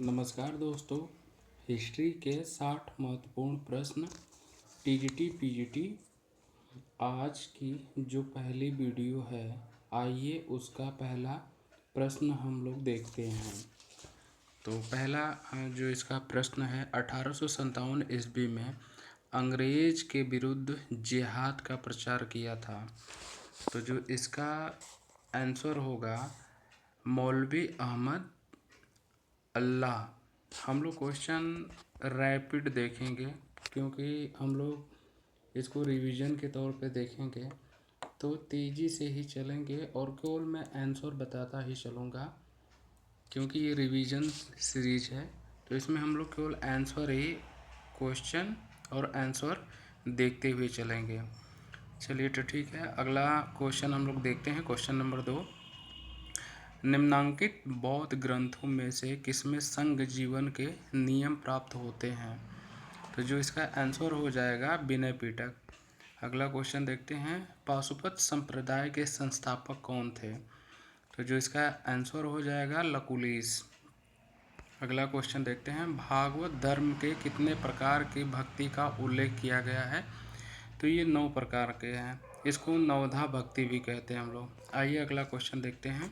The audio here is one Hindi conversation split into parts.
नमस्कार दोस्तों। हिस्ट्री के 60 महत्वपूर्ण प्रश्न टीजीटी पीजीटी आज की जो पहली वीडियो है, आइए उसका पहला प्रश्न हम लोग देखते हैं। तो पहला जो इसका प्रश्न है, 1857 ईस्वी में अंग्रेज के विरुद्ध जिहाद का प्रचार किया था। तो जो इसका आंसर होगा मौलवी अहमद अल्लाह। हम लोग क्वेश्चन रैपिड देखेंगे क्योंकि हम लोग इसको रिवीजन के तौर पे देखेंगे, तो तेज़ी से ही चलेंगे और केवल मैं आंसर बताता ही चलूँगा क्योंकि ये रिवीजन सीरीज है। तो इसमें हम लोग केवल आंसर ही क्वेश्चन और आंसर देखते हुए चलेंगे। चलिए तो ठीक है, अगला क्वेश्चन हम लोग देखते हैं। क्वेश्चन नंबर 2, निम्नांकित बौद्ध ग्रंथों में से किसमें संघ जीवन के नियम प्राप्त होते हैं? तो जो इसका आंसर हो जाएगा विनय पिटक। अगला क्वेश्चन देखते हैं, पाशुपत संप्रदाय के संस्थापक कौन थे? तो जो इसका आंसर हो जाएगा लकुलिश। अगला क्वेश्चन देखते हैं, भागवत धर्म के कितने प्रकार की भक्ति का उल्लेख किया गया है? तो ये 9 प्रकार के हैं। इसको नवधा भक्ति भी कहते हैं हम लोग। आइए अगला क्वेश्चन देखते हैं।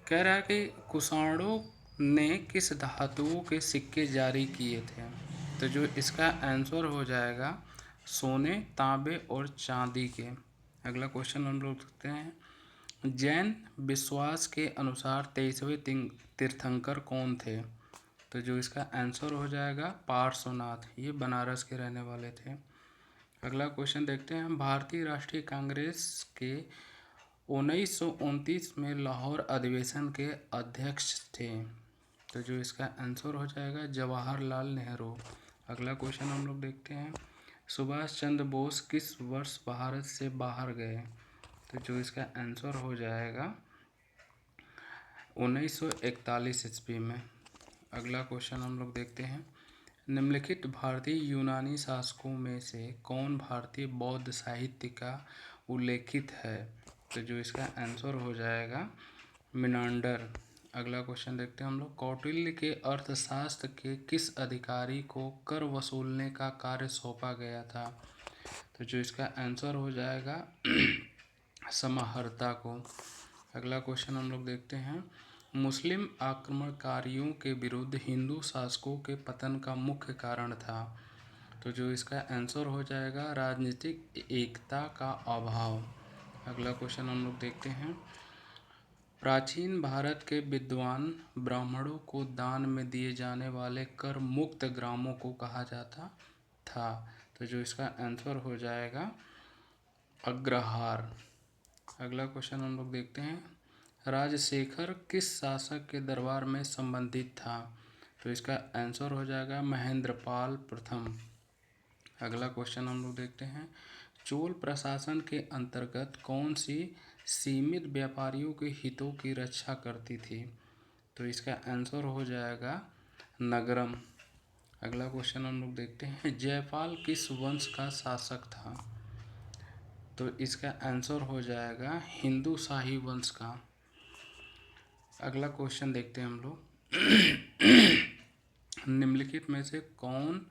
कह रहा है कि कुषाणों ने किस धातुओं के सिक्के जारी किए थे? तो जो इसका आंसर हो जाएगा सोने, तांबे और चांदी के। अगला क्वेश्चन हम लोग देखते हैं, जैन विश्वास के अनुसार 23वें तीर्थंकर कौन थे? तो जो इसका आंसर हो जाएगा पार्श्वनाथ। ये बनारस के रहने वाले थे। अगला क्वेश्चन देखते हैं, भारतीय राष्ट्रीय कांग्रेस के 1929 में लाहौर अधिवेशन के अध्यक्ष थे? तो जो इसका आंसर हो जाएगा जवाहरलाल नेहरू। अगला क्वेश्चन हम लोग देखते हैं, सुभाष चंद्र बोस किस वर्ष भारत से बाहर गए? तो जो इसका आंसर हो जाएगा 1941 ईस्वी में। अगला क्वेश्चन हम लोग देखते हैं, निम्नलिखित भारतीय यूनानी शासकों में से कौन भारतीय बौद्ध साहित्य का उल्लेखित है? तो जो इसका आंसर हो जाएगा मिनांडर। अगला क्वेश्चन देखते हैं हम लोग, कौटिल्य के अर्थशास्त्र के किस अधिकारी को कर वसूलने का कार्य सौंपा गया था? तो जो इसका आंसर हो जाएगा समाहर्ता को। अगला क्वेश्चन हम लोग देखते हैं, मुस्लिम आक्रमणकारियों के विरुद्ध हिंदू शासकों के पतन का मुख्य कारण था? तो जो इसका आंसर हो जाएगा राजनीतिक एकता का अभाव। अगला क्वेश्चन हम लोग देखते हैं, प्राचीन भारत के विद्वान ब्राह्मणों को दान में दिए जाने वाले कर मुक्त ग्रामों को कहा जाता था? तो जो इसका आंसर हो जाएगा अग्रहार। अगला क्वेश्चन हम लोग देखते हैं, राजशेखर किस शासक के दरबार में संबंधित था? तो इसका आंसर हो जाएगा महेंद्रपाल प्रथम। अगला क्वेश्चन हम लोग देखते हैं, चोल प्रशासन के अंतर्गत कौन सी सीमित व्यापारियों के हितों की रक्षा करती थी? तो इसका आंसर हो जाएगा नगरम। अगला क्वेश्चन हम लोग देखते हैं, जयपाल किस वंश का शासक था? तो इसका आंसर हो जाएगा हिंदू शाही वंश का। अगला क्वेश्चन देखते हैं हम लोग, निम्नलिखित में से कौन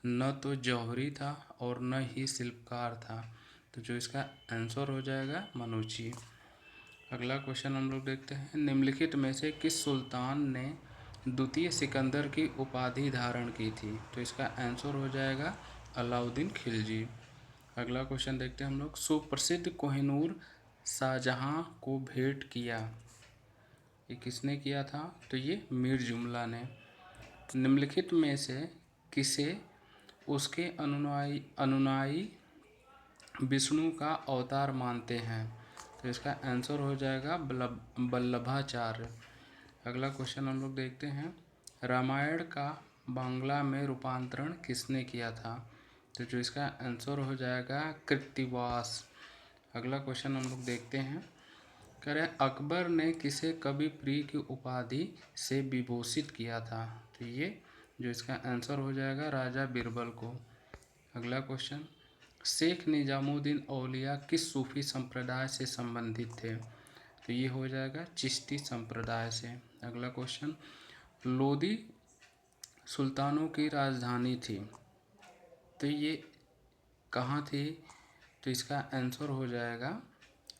न तो जौहरी था और न ही शिल्पकार था? तो जो इसका आंसर हो जाएगा मनुची। अगला क्वेश्चन हम लोग देखते हैं, निम्नलिखित में से किस सुल्तान ने द्वितीय सिकंदर की उपाधि धारण की थी? तो इसका आंसर हो जाएगा अलाउद्दीन खिलजी। अगला क्वेश्चन देखते हैं हम लोग, सुप्रसिद्ध कोहिनूर शाहजहां को भेंट किया, ये किसने किया था? तो ये मीर जुमला ने। निम्नलिखित में से किसे उसके अनुयायी विष्णु का अवतार मानते हैं? तो इसका आंसर हो जाएगा वल्लभाचार्य। अगला क्वेश्चन हम लोग देखते हैं, रामायण का बांग्ला में रूपांतरण किसने किया था? तो जो इसका आंसर हो जाएगा कृत्तिवास। अगला क्वेश्चन हम लोग देखते हैं, करें अकबर ने किसे कवि प्रिय की उपाधि से विभूषित किया था? तो ये जो इसका आंसर हो जाएगा राजा बीरबल को। अगला क्वेश्चन, शेख निजामुद्दीन औलिया किस सूफी संप्रदाय से संबंधित थे? तो ये हो जाएगा चिश्ती संप्रदाय से। अगला क्वेश्चन, लोदी सुल्तानों की राजधानी थी, तो ये कहाँ थी? तो इसका आंसर हो जाएगा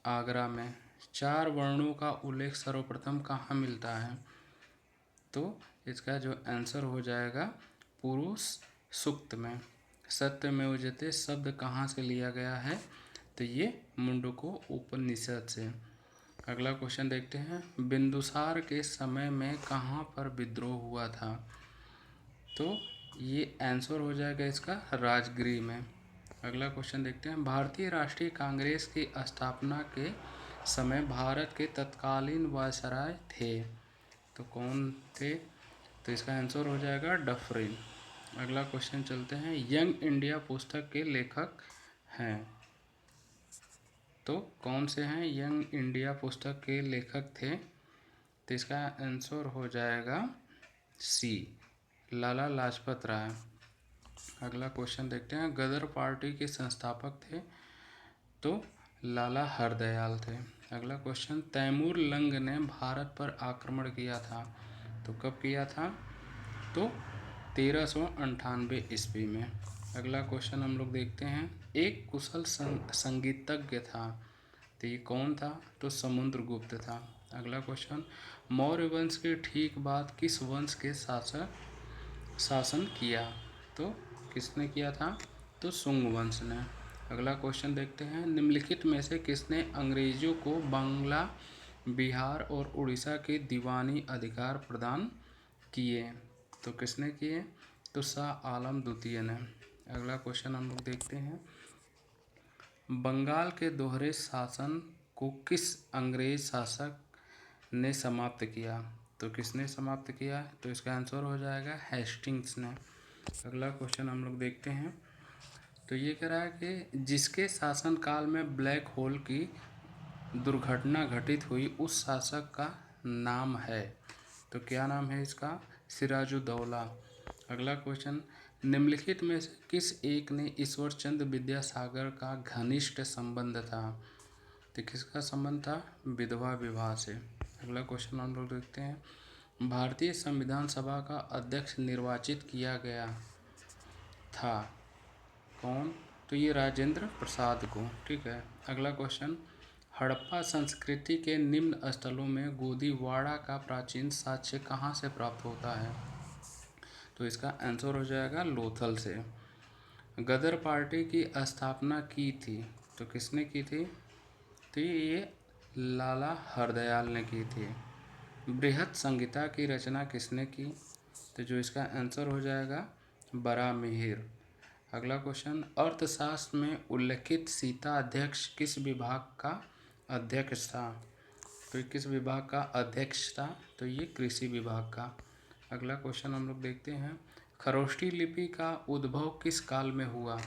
आगरा में। 4 वर्णों का उल्लेख सर्वप्रथम कहाँ मिलता है? तो इसका जो आंसर हो जाएगा पुरुष सूक्त में। सत्यमेव जयते शब्द कहाँ से लिया गया है? तो ये मुंडको उपनिषद से। अगला क्वेश्चन देखते हैं, बिंदुसार के समय में कहाँ पर विद्रोह हुआ था? तो ये आंसर हो जाएगा इसका राजगीर में। अगला क्वेश्चन देखते हैं, भारतीय राष्ट्रीय कांग्रेस की स्थापना के समय भारत के तत्कालीन वायसराय थे, तो कौन थे? तो इसका आंसर हो जाएगा डफरिन। अगला क्वेश्चन चलते हैं, यंग इंडिया पुस्तक के लेखक हैं, तो कौन से हैं यंग इंडिया पुस्तक के लेखक थे? तो इसका आंसर हो जाएगा सी, लाला लाजपत राय। अगला क्वेश्चन देखते हैं, गदर पार्टी के संस्थापक थे, तो लाला हरदयाल थे। अगला क्वेश्चन, तैमूर लंग ने भारत पर आक्रमण किया था, तो कब किया था? तो 1398 ईस्वी में। अगला क्वेश्चन हम लोग देखते हैं, एक कुशल संगीतज्ञ था, तो ये कौन था? तो समुद्रगुप्त था। अगला क्वेश्चन, मौर्य वंश के ठीक बाद किस वंश के शासन किया? तो किसने किया था? तो शुंग वंश ने। अगला क्वेश्चन देखते हैं, निम्नलिखित में से किसने अंग्रेजों को बांग्ला, बिहार और उड़ीसा के दीवानी अधिकार प्रदान किए? तो किसने किए? तो शाह आलम द्वितीय ने। अगला क्वेश्चन हम लोग देखते हैं, बंगाल के दोहरे शासन को किस अंग्रेज शासक ने समाप्त किया? तो किसने समाप्त किया? तो इसका आंसर हो जाएगा हेस्टिंग्स ने। अगला क्वेश्चन हम लोग देखते हैं, तो ये कह रहा है कि जिसके शासनकाल में ब्लैक होल की दुर्घटना घटित हुई उस शासक का नाम है, तो क्या नाम है इसका? सिराजुद्दौला। अगला क्वेश्चन, निम्नलिखित में से किस एक ने ईश्वर चंद्र विद्यासागर का घनिष्ठ संबंध था? तो किसका संबंध था? विधवा विवाह से। अगला क्वेश्चन हम लोग देखते हैं, भारतीय संविधान सभा का अध्यक्ष निर्वाचित किया गया था, कौन? तो ये राजेंद्र प्रसाद को। ठीक है। अगला क्वेश्चन, हड़प्पा संस्कृति के निम्न स्थलों में गोदीवाड़ा का प्राचीन साक्ष्य कहाँ से प्राप्त होता है? तो इसका आंसर हो जाएगा लोथल से। गदर पार्टी की स्थापना की थी, तो किसने की थी? तो ये लाला हरदयाल ने की थी। बृहत संहिता की रचना किसने की? तो जो इसका आंसर हो जाएगा बराहमिहिर। अगला क्वेश्चन, अर्थशास्त्र में उल्लेखित सीता अध्यक्ष किस विभाग का अध्यक्ष था? तो किस विभाग का अध्यक्ष था? तो ये कृषि विभाग का। अगला क्वेश्चन हम लोग देखते हैं, खरोष्ठी लिपि का उद्भव किस काल में हुआ?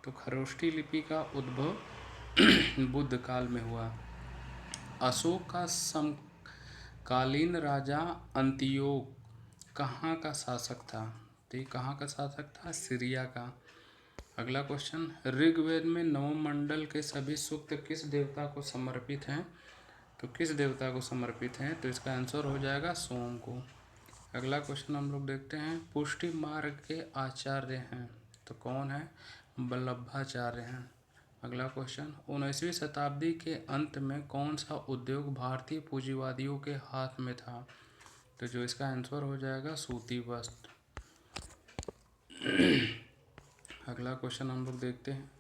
तो खरोष्ठी लिपि का उद्भव बुद्ध काल में हुआ। अशोक का समकालीन राजा अंतियोक कहाँ का शासक था? तो ये कहाँ का शासक था? सीरिया का। अगला क्वेश्चन, ऋग्वेद में नवम मंडल के सभी सूक्त किस देवता को समर्पित हैं? तो किस देवता को समर्पित हैं? तो इसका आंसर हो जाएगा सोम को। अगला क्वेश्चन हम लोग देखते हैं, पुष्टि मार्ग के आचार्य हैं, तो कौन है? वल्लभाचार्य हैं। अगला क्वेश्चन, 19वीं शताब्दी के अंत में कौन सा उद्योग भारतीय पूंजीवादियों के हाथ में था? तो जो इसका आंसर हो जाएगा सूती वस्त्र। अगला क्वेश्चन हम लोग देखते हैं,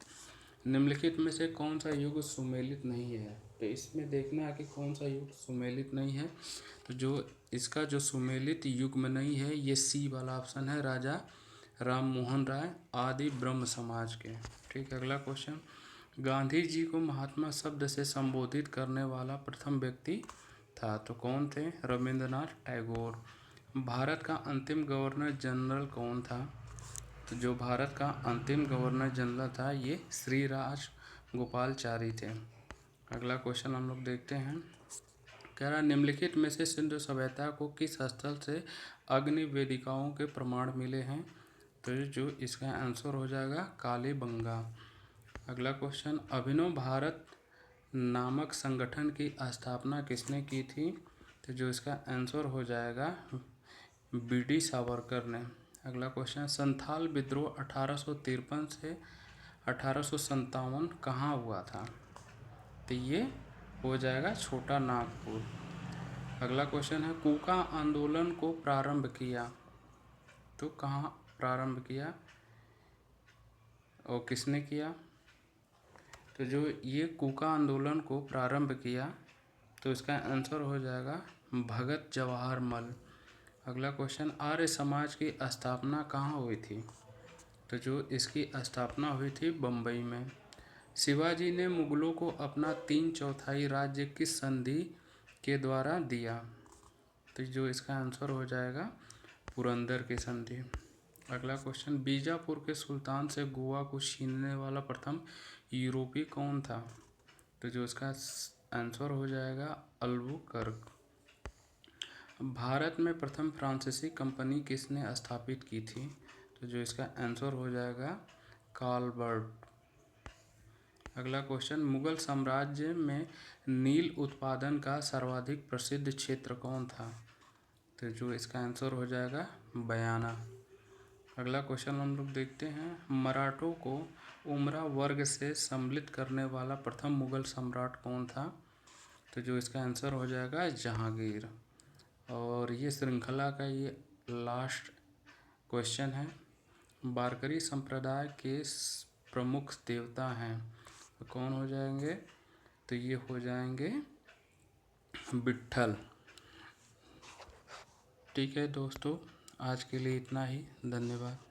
निम्नलिखित में से कौन सा युग सुमेलित नहीं है? तो इसमें देखना है कि कौन सा युग सुमेलित नहीं है। तो जो इसका जो सुमेलित युग में नहीं है, ये सी वाला ऑप्शन है, राजा राम मोहन राय आदि ब्रह्म समाज के। ठीक है। अगला क्वेश्चन, गांधी जी को महात्मा शब्द से संबोधित करने वाला प्रथम व्यक्ति था, तो कौन थे? रविंद्रनाथ टैगोर। भारत का अंतिम गवर्नर जनरल कौन था? तो जो भारत का अंतिम गवर्नर जनरल था, ये श्री राजगोपालाचारी थे। अगला क्वेश्चन हम लोग देखते हैं, कह रहा निम्नलिखित में से सिंधु सभ्यता को किस स्थल से अग्नि वेदिकाओं के प्रमाण मिले हैं? तो जो इसका आंसर हो जाएगा कालीबंगा। अगला क्वेश्चन, अभिनव भारत नामक संगठन की स्थापना किसने की थी? तो जो इसका आंसर हो जाएगा बीडी सावरकर ने। अगला क्वेश्चन है, संथाल विद्रोह 1853 से 1857 कहाँ हुआ था? तो ये हो जाएगा छोटा नागपुर। अगला क्वेश्चन है, कूका आंदोलन को प्रारंभ किया, तो कहाँ प्रारंभ किया और किसने किया? तो जो ये कूका आंदोलन को प्रारंभ किया, तो इसका आंसर हो जाएगा भगत जवाहर मल। अगला क्वेश्चन, आर्य समाज की स्थापना कहाँ हुई थी? तो जो इसकी स्थापना हुई थी बम्बई में। शिवाजी ने मुगलों को अपना 3/4 राज्य किस संधि के द्वारा दिया? तो जो इसका आंसर हो जाएगा पुरंदर की संधि। अगला क्वेश्चन, बीजापुर के सुल्तान से गोवा को छीनने वाला प्रथम यूरोपीय कौन था? तो जो इसका आंसर हो जाएगा अल्बुकर्क। भारत में प्रथम फ्रांसीसी कंपनी किसने स्थापित की थी? तो जो इसका आंसर हो जाएगा कार्लबर्ट। अगला क्वेश्चन, मुगल साम्राज्य में नील उत्पादन का सर्वाधिक प्रसिद्ध क्षेत्र कौन था? तो जो इसका आंसर हो जाएगा बयाना। अगला क्वेश्चन हम लोग देखते हैं, मराठों को उमरा वर्ग से सम्मिलित करने वाला प्रथम मुगल सम्राट कौन था? तो जो इसका आंसर हो जाएगा जहांगीर। और ये श्रृंखला का ये लास्ट क्वेश्चन है, वारकरी संप्रदाय के प्रमुख देवता हैं, तो कौन हो जाएंगे? तो ये हो जाएंगे विट्ठल। ठीक है दोस्तों, आज के लिए इतना ही। धन्यवाद।